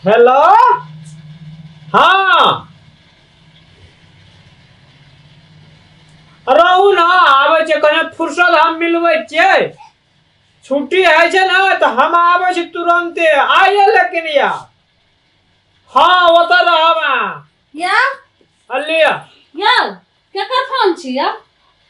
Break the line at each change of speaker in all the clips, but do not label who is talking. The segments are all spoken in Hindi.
हेलो हाँ रहू ना आवे छे कने फुर्सत हम मिलबै छियै छुट्टी है छे ना तो हम आवे छी तुरंते आइए लेकिन या हाँ वो तो रहबा
या
अलिया
या केकर फोन छी या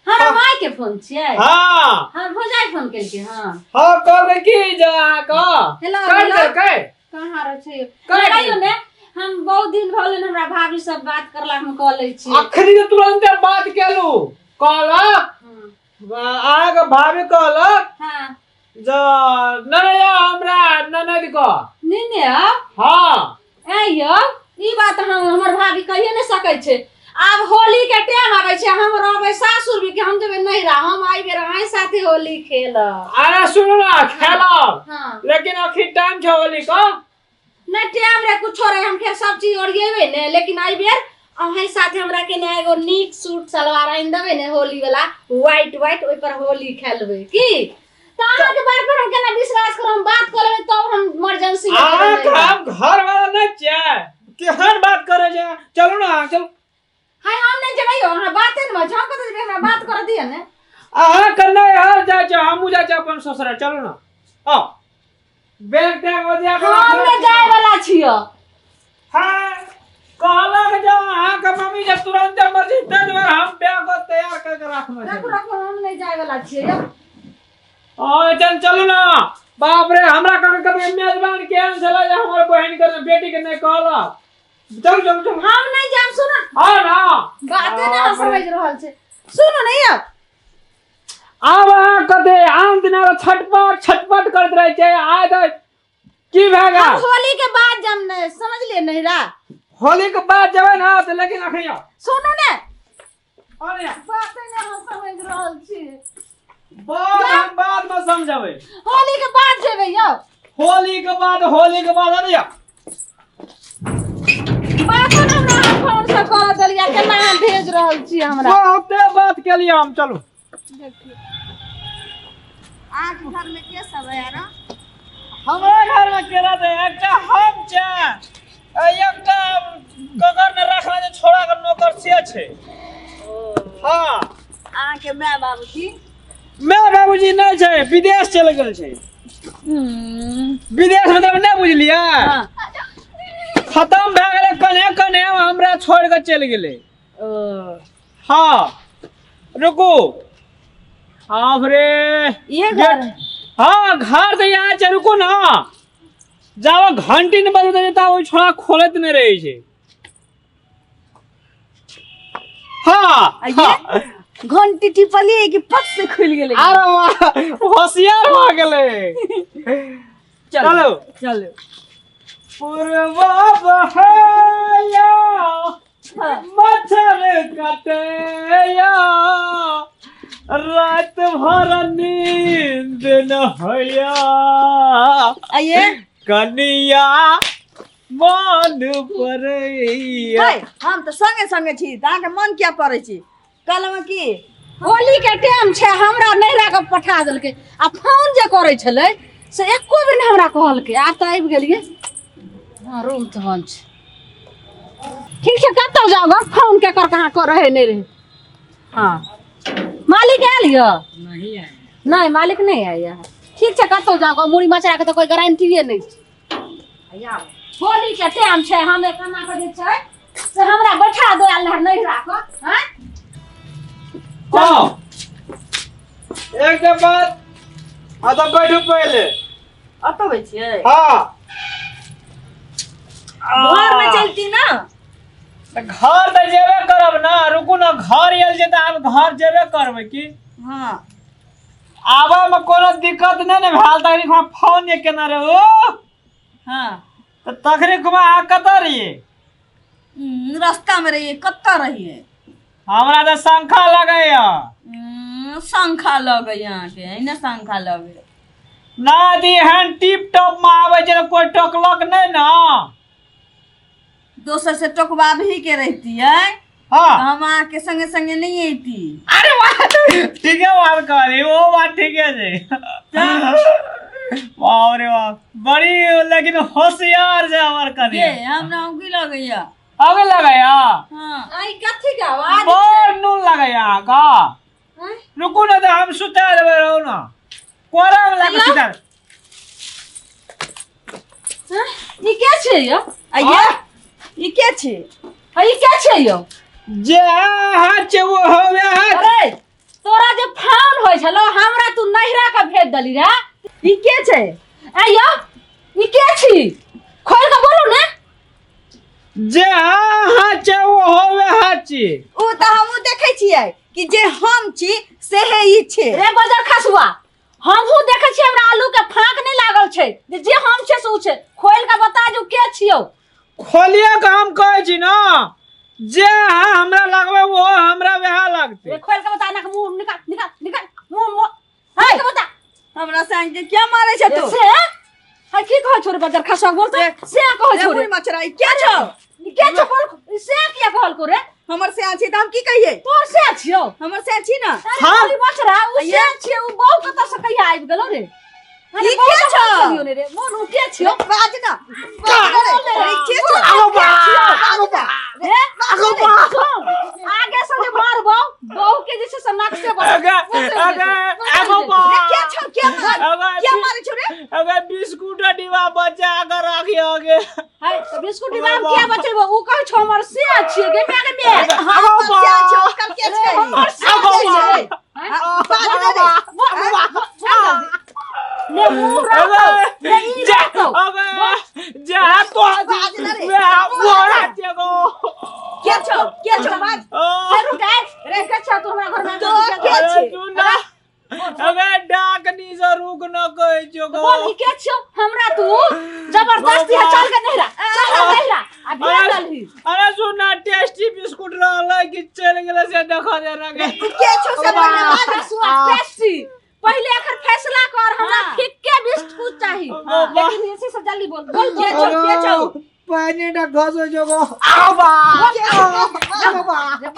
हमरा माय के फोन छियै
हाँ
हां भौजाई फोन केलके हां
हाँ कहबै की जा का
हेलो
कर दे के
कहां रह छै कहियो ने हम बहुत दिन भले हमरा भाभी सब बात करला हम कह लै छी
अखनी तो तुरंते बात केलू कहलक आगे भाभी कहलक
हां
जो ननया हमरा ननद को
निने
हाँ
ए यो ई बात हमर भाभी कहिए न सकै छै अब होली के टाइम आबै छै हम रहबै सासुर भी के हम जेबै नैरा हम आई बेर आइ साथे होली खेल
अरे सुनो ना खेलब
हां
लेकिन अखनी टाइम छै होली का
न टाइम रे कुछो रे हम फेर सब चीज ओरिएबै ने लेकिन आई बेर अहीं साथे हमरा के ने एगो नीक सूट सलवार आइन देबै ने होली वाला व्हाइट व्हाइट ओइ पर होली खेलबै की त अहाँ के बात पर हम केना विश्वास करब बात कर लेबै तब हम इमरजेंसी में
हम घर वाला नहीं छै केहन बात करे छै चलो ना चलो
हाय हम नहीं जेबै अहाँ बाते न हम कत जेबै हमरा बात कर दिय ने
अहाँ करना यार जाय छै हमहु जाय छै अपन ससुराल चलो ना आ बैग टैग ओदिया के
हम ने जाय वाला छियो
हां कहलक जे अहाँ के मम्मी जे तुरंत मर्जी तै दुआरे हम बैग तैयार कर के राखने छै
रखो हम नहीं जाय वाला छियो
चल चलो ना बाप रे हमरा कभी मेजबान केहन छला जे हमर बहन के बेटी के नहीं कहलक चल चल चल
हम नहीं जाम सुनो
हां ना
बाते ना समझ रहल छै सुनो नहीं
अब कते आम दिना छटपट छटपट करत रहे छै आय त की भएगा
हम होली के बाद जम ने समझ लिए नहीं रा
होली के बाद जेबै ना त लेकिन अखैया
सुनो ने
अरे
बाते ना हम समझ रहल छी
बाद में समझबै
होली के बाद जेबै यो
होली के बाद अरे
बात ना हमरा फोन से कर देलिया केना हम भेज रहल छी हमरा
बहुते बात के लिए हम चलो
देखिए आके घर में के सब है यार
हमरा घर में केरा दे एकटा हम छै एकटा गगर ने रखला जे छोड़ा के नौकर से छै हां
आके माय बाबूजी
बाबूजी नहीं छै विदेश चल गेल छै विदेश मतलब नहीं बुझलिया
हां
खत्म भ गेले कने कने हमरा छोड़ के चल गेले हां रुको आप रे
ये घर
हाँ घर तो यहाँ छै रुको ना जब घंटी नहीं बजते तब वो छोड़ा खोलत नहीं रही छै हाँ
ये घंटी टिपली कि पट से खुल गेले
अरे वाह होशियार हो गेले चलो
चलो
पूर्वा बहया मच्छर कटया रात भर नींद न होया
आइए
कनिया मन पड़ैया
हम तो संगे संगे छी ता के मन क्या पड़ै छी कहलम की होली के टाइम छै हमरा नैरा के पठा देलकै आ फोन जे करै छलै से एको बेर हमरा कहलकै आब त आबि गेलिए हां रूम त बंद छै ठीक छै कतौ जाओ ग फोन के कर कहां कर रहे नहीं रहे हां मालिक आयल य
नहीं आया
नहीं मालिक नहीं आया है ठीक छै कतौ जाओ ग मुड़ी मचरा के त कोई गारंटीए नहीं छै आया होली के टाइम छै हमे कना के जे छै से हमरा बैठा दो अल्लाह नहीं राख हैं
हाँ एक के बाद तो बैठो पहले
अतबै छियै
हाँ
घर में चलती ना
घर तो जेबे करब ना रुकू ना घर आयल जे त आब घर जेबे करबै की
हां
आबा में कोनो दिक्कत नहीं ने भेल तकरी हम फोन ये केना रे ओ
हां
तो तकरी कुमा आ कत रहिए
रास्ता में रहिए कत्ता रहिए
हमरा तो शंखा लगैया
शंखा लगे यहाँ के है ना शंखा लगे
ना दी हन टिप टॉप में आवे छै कोई टोकलक नहीं ना
दोसर से टोकवा भी के रहती है
हाँ
हम आके संगे संगे नहीं आती
अरे वाह ठीक है बात करी वो बात ठीक है जी वाह रे वाह, बड़ी लेकिन होशियार से हमार
ये
कन्या।
हम नाम की लगैया
आगे लगाया
हाँ
आई कथी के आवाज
और नून लगाया का।
हैं?
रुकू ना तो हम सुता देबे रहो ना, कोरा में लगा सुता।
हैं? ई के छै यो
अయ్యా ई के छे
ई के छै यो
जे हाथ से वो होवे हाथ।
अरे तोरा जे फाउन होय छलो हमरा तू नहिरा के भेज दली रे
ई के छे
आयो ई के छी खोल के बोलू ने
जे हाथ से वो होवे हाथ से।
ओ त हमहु देखै छियै कि जे हम छी से है ई छे
रे बजर खसुआ हमहू देखे छी हमरा आलू के फाक नहीं लागल छै जे हम छै से उ छै खोल के बता जो के छियो
खोलिए के हम कहै छी ना, जे हमरा लगबे वो हमरा वह लगते।
रे खोल के बता ना मुंह निकाल निकाल निकाल मुंह हाय के बता
हमरा संग के क्या मारै छ तू
से हाय की कहै छोरे बजर खसुआ बोलते से कहै
रे
छोरे
बुढ़ी मचराई क्या छौ
के छ बोल से किया कहल को रे
हमर से छी त हम की कहिए
तोर से छियो
हमर से छी ना
हां बचरा उ से छियो उ बहु कत से कहिया आबि गेलो रे
ई के छ
रे मोन उ के छियो
बाज ना ई के छ
आगो बा आगो बा
रे आगे से जे मारबो बहु के जैसे सनाक से
आगो बा
रे क्या छ क्या मारै छ रे
अगर बिस्कुट डिब्बा बचा कर रखी आगे।
हाय तो बिस्कुट डिब्बा में क्या बचेबो उ कहै छ हमर से छिए गे मैं के मैं
आगो बा
क्या छ कल के छ
हमर से छिए ले मुंह रखो ले ई रखो
अबे जा तो वो राज्य को
क्या छ बाज
रुक जाए रे के छ तू हमरा घर में
तो क्या छ
सुना अबे डाकनी से रुक न कहे जो को
बोल ई के छ हमरा तू जबरदस्ती है चल के नहिरा अब ये चलही
अरे सुना टेस्टी बिस्कुट रहल कि चल गेले से देखा देना के
के छ से
टेस्टी पहले एकर फैसला कर हमरा फिक्के बिस्कुट चाहिए लेकिन ऐसे से जल्दी बोल बोल
के छ
पानी ना घसो जो को आबा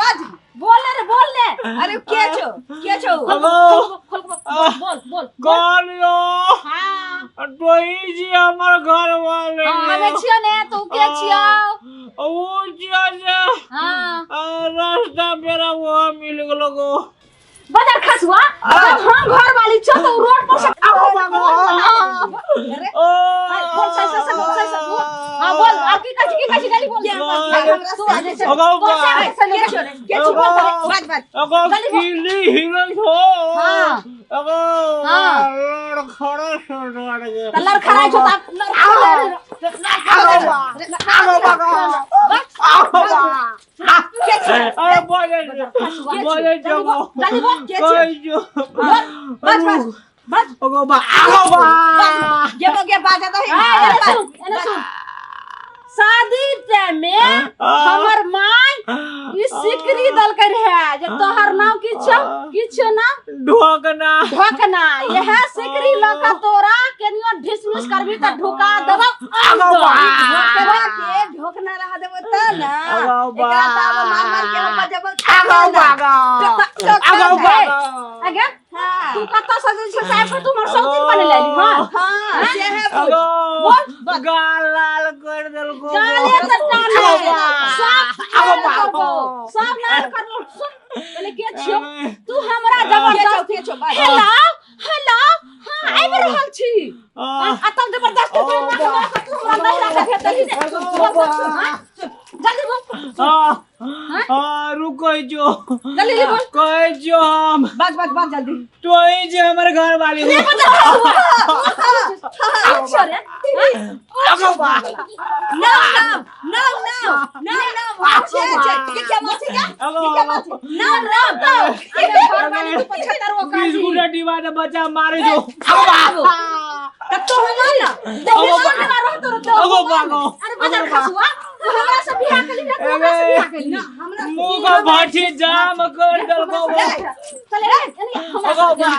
बाज
बोल रे बोल ले
अरे के छ
बोल बोल
कौन यो
हां
तोई जी हमर घर वाले
हमें छियो ने तू के छियो
ओ जिया जे
हां
रास्ता मेरा वो मिल गेलो गो
बदर खसुआ अब हम घर वाली छ तो रोड पर से
अरे
ओ
बोल सही बोल हां बोल अब की कची गाली बोल तू आगे चल के छ बोल
बाज
अगो किली हिरन हो
हां
अगो
हां
खड़ा छोड़ दे
कलर खराई छ
अरे बोले जो
जल्दी बोल
कोई जो
बस
अगो बा आगो बा
के बाजा तो
एने सुन शादी टाइम में हमर माय ई सिकरी दल कर है जे तोहर नाम किछो ना ढोकना यह सिकरी लका तोरा केनियो ढिसमिस करबी त ढुका देबो
आगो बा
के ढोकना रहा देबो त ना एकरा त मार के हम बजबल
आगो बा
आगे तू कत सजल छ साहब तू हमर सौतीन बने लेली हां
से है
बोल
गाल लाल कर देल को
गाले त टाले सब नाल कर सुन पहले के छियो तू हमरा जबरदस्ती
के छ
हेलो हां आबि रहल छी आ तब जबरदस्ती तू हमरा नहीं रखा भेटली ने जल्दी बोल
रुको जो
जल्दी बोल
कहे जो हम
बाज जल्दी
तो ही जो हमारे घर वाली हो
अच्छा रे
आगो बा
No, छे के क्या मासी क्या क्या मासी ना
अरे घर वाली तो 75 वो काटी
बिस्कुट डिब्बा दे बच्चा मारे जो
तब तो हम ना
आगो बागो
अरे बदर खसुआ तू हमरा से बियाह कली ना तू हमरा से बियाह कली ना हमरा
मुंह का भाठी जाम कर दल को
चले रे
आगो बा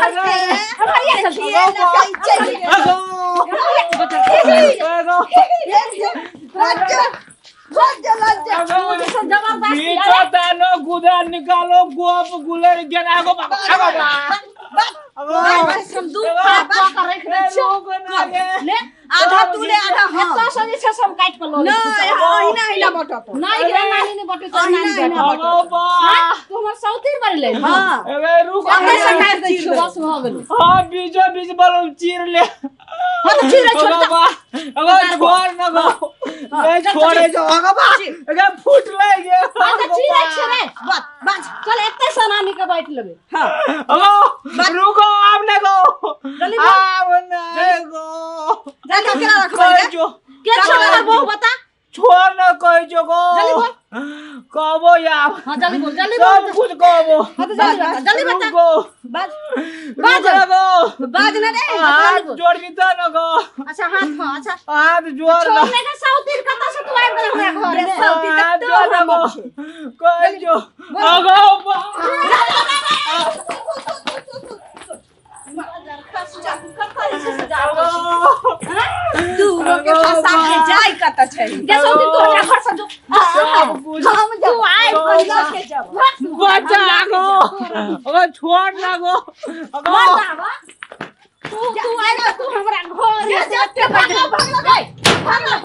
हमरा ये चल
आगो
लज्जा
बीचो तानो गुदा निकालो गोप गुलर के आगो बा अगो
संदूक खा कर रख दे छो ले
आधा तू ले आधा हम
एतो सजे छ हम काट के लो
नहीं ओहिना हिना बटत
नहीं गे नानी ने बटे तो नानी दे
अगो बा
तू हमर सौती बड़ ले
हां
अबे रुक
कैसे काट दे छो बस हो गेल
हां बीजो बीज बलम चीर ले
हां तो चीर छोड़
अगो छोड़ न गो मैं छोड़े जो अगो बा अगो फूट ले गे
हां तो चीर छ रे बस चल एते से नानी के बैठ लेबे
हां
अगो रुको आप न गो
जल्दी
आप न गो
जल्दी केना रखबे
जो
के छोड़ बहु बता
छोड़ न कोई जो गो
जल्दी बोल
कहबो यार
हां जल्दी बोल
सब कुछ कहबो
हां तो जल्दी बता
गो
बाज
बाज गो
बाज ना रे
हाथ जोड़ भी तो न गो
अच्छा हाथ अच्छा
हाथ जोड़ न
छोड़ने का सौती कता से तू आइब गए हमरा घर में
सौती
हाथ
तक
जोड़ न गो कोई जो अगो बा
तू रोके फंसा के जाय कत छै
के सौती तू हमरा घर से जो
हम
तू आइब
जा के जाब
बचा गो अगो छोड़ न गो अगो
तू आइब तू हमरा घर से भागलो भागलो